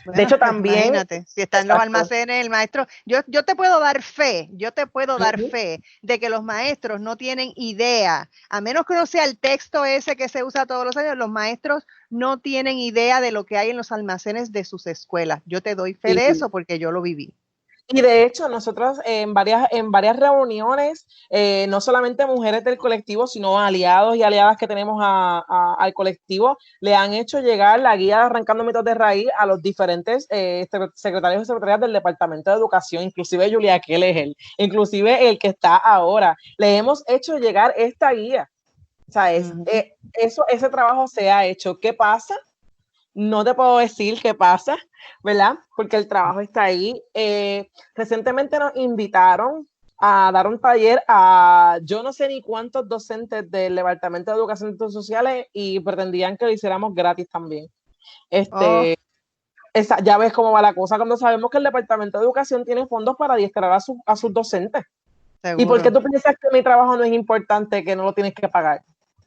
Bueno, de hecho, también, imagínate, si están en los almacenes, el maestro, yo te puedo dar fe, fe de que los maestros no tienen idea, a menos que no sea el texto ese que se usa todos los años, los maestros no tienen idea de lo que hay en los almacenes de sus escuelas. Yo te doy fe de eso porque yo lo viví. Y de hecho, nosotros en varias reuniones, no solamente mujeres del colectivo, sino aliados y aliadas que tenemos al colectivo, le han hecho llegar la guía de Arrancando Mitos de Raíz a los diferentes secretarios y secretarias del Departamento de Educación, inclusive Julia Keller, inclusive el que está ahora. Le hemos hecho llegar esta guía. O sea, ese trabajo se ha hecho. ¿Qué pasa? No te puedo decir qué pasa, ¿verdad? Porque el trabajo está ahí. Recientemente nos invitaron a dar un taller a yo no sé ni cuántos docentes del Departamento de Educación y Estudios Sociales y pretendían que lo hiciéramos gratis también. Ya ves cómo va la cosa cuando sabemos que el Departamento de Educación tiene fondos para adiestrar a sus docentes. ¿Seguro? ¿Y por qué tú piensas que mi trabajo no es importante, que no lo tienes que pagar?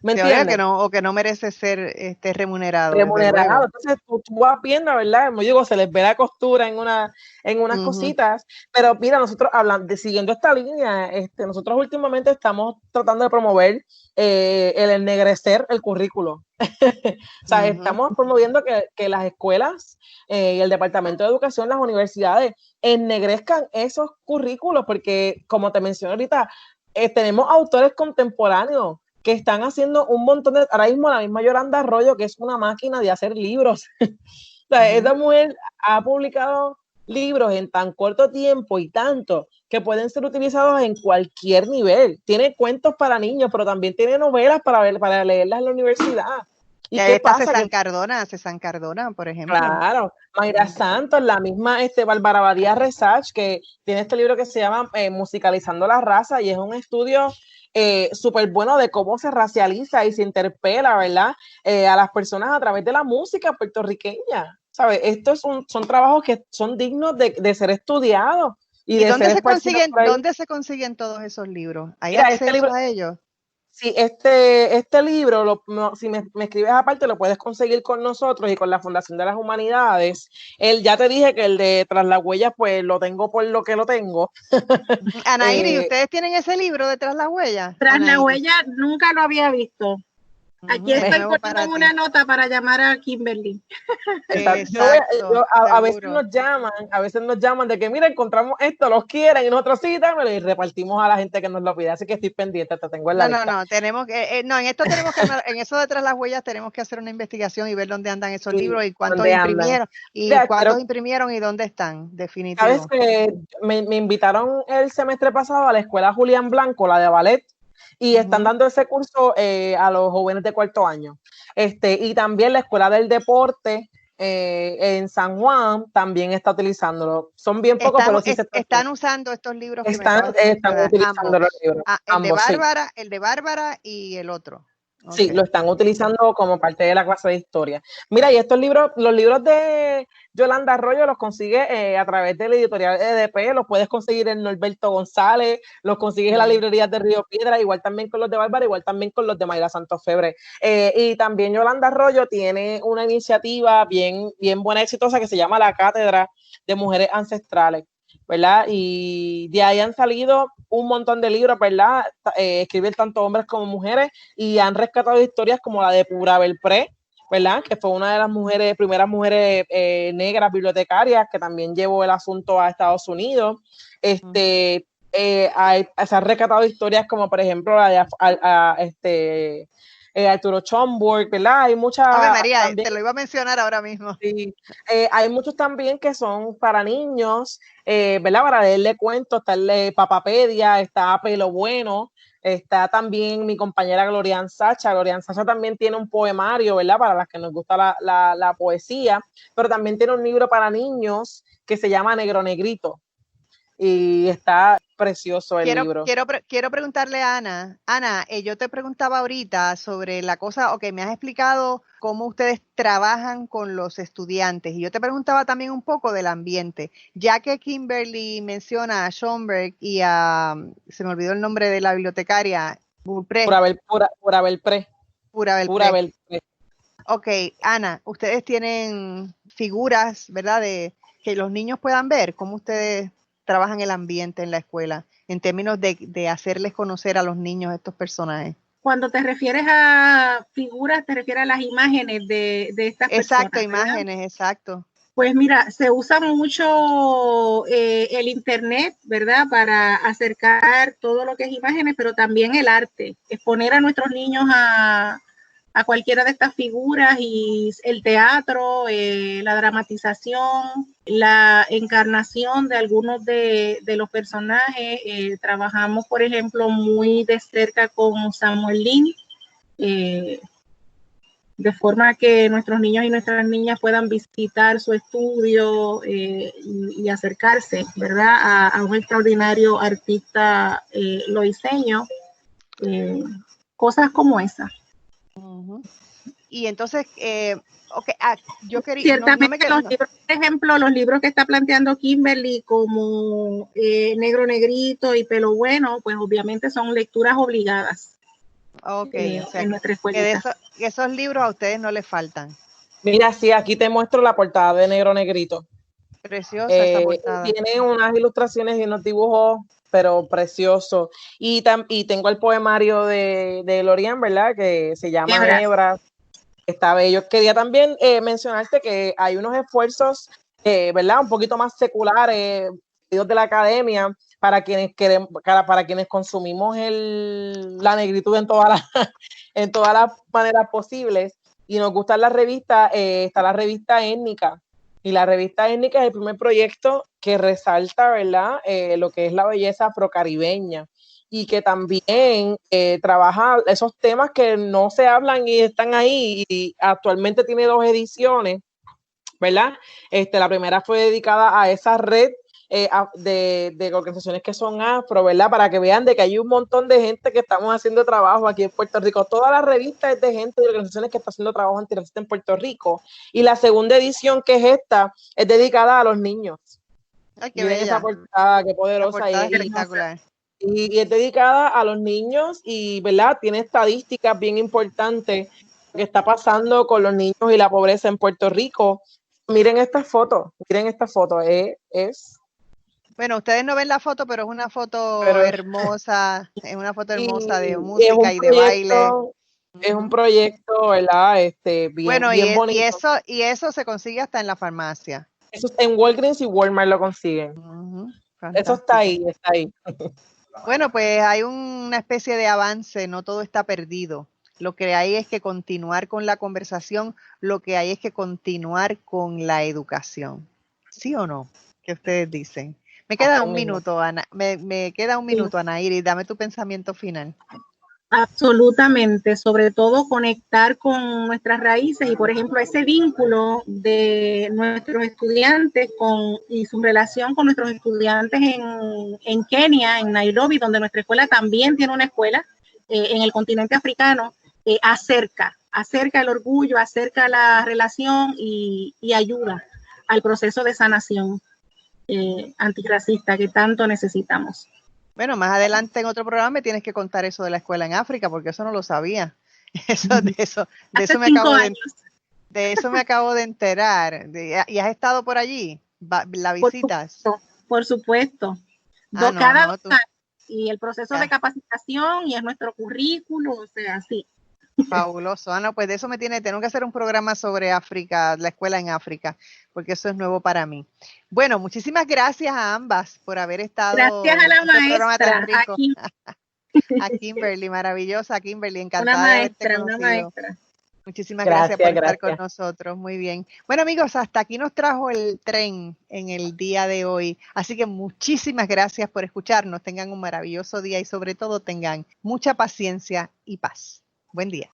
¿Me entiendes? Que no merece ser remunerado. Entonces tú vas viendo, ¿verdad? Como digo, se les ve la costura en unas cositas, pero mira, nosotros siguiendo esta línea, nosotros últimamente estamos tratando de promover el ennegrecer el currículo. O sea, estamos promoviendo que las escuelas y el Departamento de Educación, las universidades, ennegrezcan esos currículos, porque como te mencioné ahorita, tenemos autores contemporáneos que están haciendo un montón ahora mismo la misma Yolanda Arroyo, que es una máquina de hacer libros, sea, esta mujer ha publicado libros en tan corto tiempo y tanto que pueden ser utilizados en cualquier nivel. Tiene cuentos para niños, pero también tiene novelas para leerlas en la universidad. ¿Y qué pasa? César Cardona, por ejemplo. Claro, Mayra Santos, la misma Bárbara Badía Resach, que tiene este libro que se llama Musicalizando la raza, y es un estudio súper bueno de cómo se racializa y se interpela, ¿verdad? A las personas a través de la música puertorriqueña. ¿Sabes? Estos son trabajos que son dignos de ser estudiados. ¿Y dónde se consiguen todos esos libros? ¿Hay acceso a ellos? Sí, este libro, si me escribes aparte, lo puedes conseguir con nosotros y con la Fundación de las Humanidades. Ya te dije que el de Tras las Huellas, pues lo tengo por lo que lo tengo. Anaíri, ¿ustedes tienen ese libro de Tras las Huellas? Tras las Huellas nunca lo había visto. Aquí estoy poniendo una nota para llamar a Kimberly. Exacto, a veces nos llaman de que, mira, encontramos esto, los quieren, y nosotros sí, dámelo, y repartimos a la gente que nos lo pide, así que estoy pendiente, te tengo en la lista. En eso de Tras las Huellas tenemos que hacer una investigación y ver dónde andan esos libros y cuántos imprimieron y dónde están, definitivamente. Sabes que me invitaron el semestre pasado a la escuela Julián Blanco, la de ballet, y están dando ese curso a los jóvenes de cuarto año. Y también la Escuela del Deporte en San Juan también está utilizándolo. Son bien pocos, pero sí están usando estos libros. Están utilizando los libros. El de Bárbara y el otro. Okay. Sí, lo están utilizando como parte de la clase de historia. Mira, y estos libros, los libros de Yolanda Arroyo los consigue a través de la editorial EDP, los puedes conseguir en Norberto González, los consigues en las librerías de Río Piedra, igual también con los de Bárbara, igual también con los de Mayra Santos Febre. Y también Yolanda Arroyo tiene una iniciativa bien buena, exitosa, que se llama la Cátedra de Mujeres Ancestrales, ¿verdad? Y de ahí han salido un montón de libros, ¿verdad? Escriben tanto hombres como mujeres, y han rescatado historias como la de Pura Belpré, ¿verdad? Que fue una de las primeras mujeres negras bibliotecarias que también llevó el asunto a Estados Unidos. Se han rescatado historias como, por ejemplo, la de Arturo Schomburg, ¿verdad? Hay muchas. Ave María, también, te lo iba a mencionar ahora mismo. Sí, hay muchos también que son para niños, ¿verdad? Para leerle cuentos, está el Papapedia, está Pelo Bueno, está también mi compañera Glorian Sacha. Glorian Sacha también tiene un poemario, ¿verdad? Para las que nos gusta la poesía, pero también tiene un libro para niños que se llama Negro Negrito. Y está precioso el libro. Quiero preguntarle a Ana. Ana, yo te preguntaba ahorita sobre la cosa, me has explicado cómo ustedes trabajan con los estudiantes, y yo te preguntaba también un poco del ambiente, ya que Kimberly menciona a Schomburg y se me olvidó el nombre de la bibliotecaria, Pura Belpré. Ok, Ana, ustedes tienen figuras, ¿verdad?, de que los niños puedan ver, cómo ustedes trabajan el ambiente en la escuela, en términos de hacerles conocer a los niños estos personajes. Cuando te refieres a figuras, te refieres a las imágenes de estas personas. Exacto, imágenes, ¿verdad? Exacto. Pues mira, se usa mucho el internet, ¿verdad? Para acercar todo lo que es imágenes, pero también el arte, exponer a nuestros niños a cualquiera de estas figuras, y el teatro, la dramatización, la encarnación de algunos de los personajes. Trabajamos, por ejemplo, muy de cerca con Samuel Lin, de forma que nuestros niños y nuestras niñas puedan visitar su estudio y acercarse, ¿verdad?, a un extraordinario artista loiseño, cosas como esas. Y entonces, yo quería... Ciertamente los libros, por ejemplo, los libros que está planteando Kimberly, como Negro Negrito y Pelo Bueno, pues obviamente son lecturas obligadas. En nuestra escuela. Esos libros a ustedes no les faltan. Mira, sí, aquí te muestro la portada de Negro Negrito. Preciosa esa portada. Tiene unas ilustraciones y unos dibujos, pero precioso. Y tengo el poemario de Lorian, ¿verdad? Que se llama Hebra. Está bello. Quería también mencionarte que hay unos esfuerzos, ¿verdad?, un poquito más seculares de la academia para quienes consumimos la negritud en todas las maneras posibles. y nos gustan las revistas, está la revista Étnica. Y la revista Étnica es el primer proyecto que resalta, ¿verdad?, lo que es la belleza afrocaribeña y que también trabaja esos temas que no se hablan y están ahí, y actualmente tiene 2 ediciones, ¿verdad? La primera fue dedicada a esa red de organizaciones que son afro, ¿verdad? Para que vean de que hay un montón de gente que estamos haciendo trabajo aquí en Puerto Rico. Toda la revista es de gente de organizaciones que está haciendo trabajo antirracista en Puerto Rico. Y la segunda edición, que es esta, es dedicada a los niños. Ay, qué Miren bella. esa portada, qué poderosa. La portada es espectacular. Y es dedicada a los niños y, ¿verdad?, tiene estadísticas bien importantes que está pasando con los niños y la pobreza en Puerto Rico. Miren esta foto, es... Bueno, ustedes no ven la foto, pero es una foto hermosa, es una foto hermosa de música y de baile. Es un proyecto, ¿verdad? Bien, Bueno, bien bonito. Y eso se consigue hasta en la farmacia. Eso en Walgreens y Walmart lo consiguen. Eso está ahí, está ahí. Bueno, pues hay una especie de avance, no todo está perdido. Lo que hay es que continuar con la conversación, lo que hay es que continuar con la educación. ¿Sí o no? ¿Qué ustedes dicen? Me queda un minuto, Ana. Me queda un minuto, Ana Iris. Dame tu pensamiento final. Absolutamente, sobre todo conectar con nuestras raíces y, por ejemplo, ese vínculo de nuestros estudiantes y su relación con nuestros estudiantes en Kenia, en Nairobi, donde nuestra escuela también tiene una escuela en el continente africano, acerca el orgullo, acerca la relación y ayuda al proceso de sanación antirracista que tanto necesitamos. Bueno, más adelante en otro programa me tienes que contar eso de la escuela en África, porque eso no lo sabía. De eso me acabo de enterar. ¿Y has estado por allí? ¿La visitas? Por supuesto. Y el proceso de capacitación y es nuestro currículo, o sea, sí. Fabuloso. Ana, pues de eso tengo que hacer un programa sobre África, la escuela en África, porque eso es nuevo para mí. Bueno, muchísimas gracias a ambas por haber estado. Gracias a la maestra. A Kimberly, maravillosa Kimberly, encantada de haberte conocido. Una maestra. Muchísimas gracias por estar con nosotros. Muy bien. Bueno, amigos, hasta aquí nos trajo el tren en el día de hoy. Así que muchísimas gracias por escucharnos. Tengan un maravilloso día y sobre todo tengan mucha paciencia y paz. Buen día.